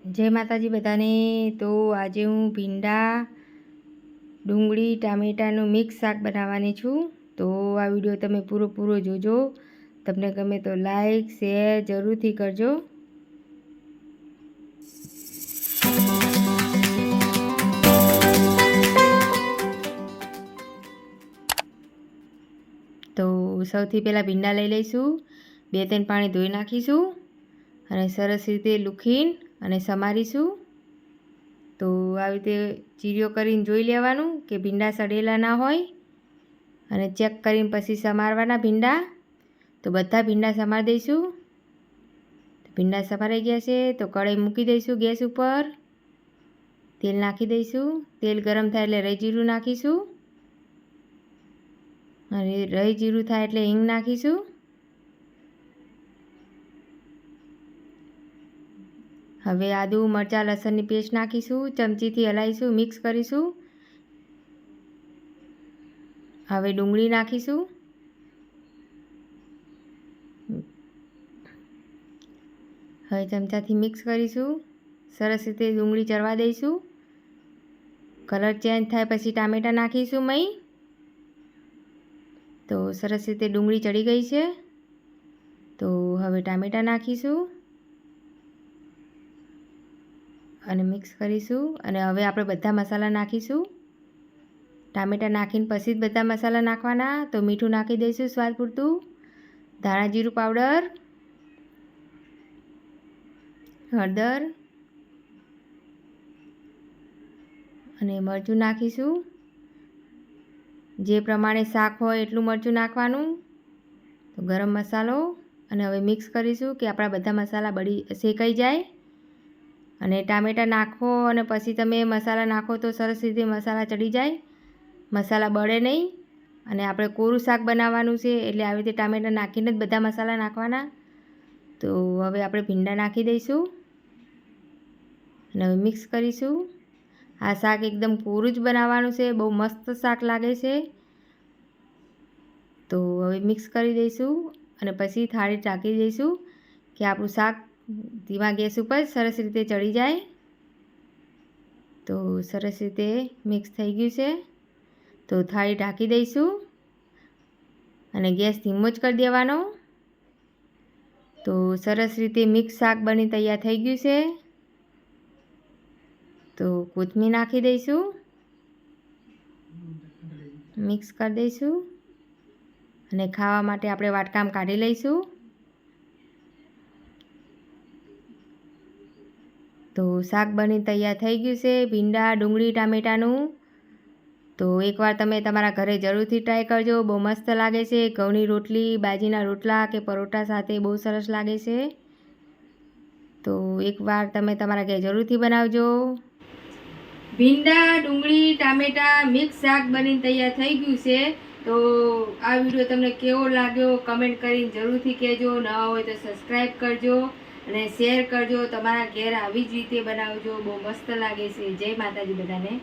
જય માતાજી બધાને। તો આજે હું ભીંડા ડુંગળી ટામેટાનું મિક્સ શાક બનાવવાની છું। તો આ વિડીયો તમે પૂરો જોજો। તમને ગમે તો લાઈક શેર જરૂરથી કરજો। તો સૌથી પહેલાં ભીંડા લઈ લઈશું। 2-3 પાણી ધોઈ નાખીશું અને સરસ રીતે લૂખીને અને સમારીશું। તો આવી રીતે ચીરીઓ કરીને જોઈ લેવાનું કે ભીંડા સડેલા ના હોય અને ચેક કરીને પછી સમારવાના ભીંડા। તો બધા ભીંડા સમારી દઈશું। ભીંડા સમારાઈ ગયા છે તો કઢાઈ મૂકી દઈશું ગેસ ઉપર। તેલ નાખી દઈશું। તેલ ગરમ થાય એટલે રાઈ જીરું નાખીશું અને રાઈ જીરું થાય એટલે હિંગ નાખીશું। હવે આદુ મરચાં લસણની પેસ્ટ નાખીશું। ચમચીથી હલાવીશું, મિક્સ કરીશું। હવે ડુંગળી નાખીશું। હવે ચમચાથી મિક્સ કરીશું। સરસ રીતે ડુંગળી ચડવા દઈશું। કલર ચેન્જ થાય પછી ટામેટાં નાખીશું મઈ। તો સરસ રીતે ડુંગળી ચડી ગઈ છે। તો હવે ટામેટાં નાખીશું અને મિક્સ કરીશું। અને હવે આપણે બધા મસાલા નાખીશું। ટામેટાં નાખીને પછી જ બધા મસાલા નાખવાના। તો મીઠું નાખી દઈશું સ્વાદ પૂરતું, ધાણા જીરું પાવડર, હળદર અને મરચું નાખીશું। જે પ્રમાણે શાક હોય એટલું મરચું નાખવાનું। તો ગરમ મસાલો અને હવે મિક્સ કરીશું કે આપણા બધા મસાલા શેકાઈ જાય। અને ટામેટાં નાખો અને પછી તમે મસાલા નાખો તો સરસ રીતે મસાલા ચડી જાય, મસાલા બળે નહીં। અને આપણે કોરું શાક બનાવવાનું છે એટલે આવી રીતે ટામેટાં નાખીને જ બધા મસાલા નાખવાના। તો હવે આપણે ભીંડા નાખી દઈશું અને હવે મિક્સ કરીશું। આ શાક એકદમ કોરું જ બનાવવાનું છે, બહુ મસ્ત શાક લાગે છે। તો હવે મિક્સ કરી દઈશું અને પછી થાળી ઢાંકી દઈશું કે આપણું શાક ધીમા ગેસ ઉપર સરસ રીતે ચડી જાય। તો સરસ રીતે મિક્સ થઈ ગયું છે। તો થાળી ઢાંકી દઈશું અને ગેસ ધીમો જ કરી દેવાનો। તો સરસ રીતે મિક્સ શાક બની તૈયાર થઈ ગયું છે। તો કોથમીર નાખી દઈશું, મિક્સ કરી દઈશું અને ખાવા માટે આપણે વાટકામાં કાઢી લઈશું। તો શાક બની તૈયાર થઈ ગયું છે ભીંડા ડુંગળી ટામેટાનું। તો એકવાર તમે તમારા ઘરે જરૂરથી ટ્રાય કરજો, બહુ મસ્ત લાગે છે। ઘઉંની રોટલી, બાજીના રોટલા કે પરોઠા સાથે બહુ સરસ લાગે છે। તો એકવાર તમે તમારા ઘરે જરૂરથી બનાવજો। ભીંડા ડુંગળી ટામેટાં મિક્સ શાક બની તૈયાર થઈ ગયું છે। તો આ વિડીયો તમને કેવો લાગ્યો કમેન્ટ કરીને જરૂરથી કહેજો। નવા હોય તો સબસ્ક્રાઈબ કરજો અને શેર કરજો। તમારા ઘેર આવી જ રીતે બનાવજો, બહુ મસ્ત લાગે છે। જય માતાજી બધાને।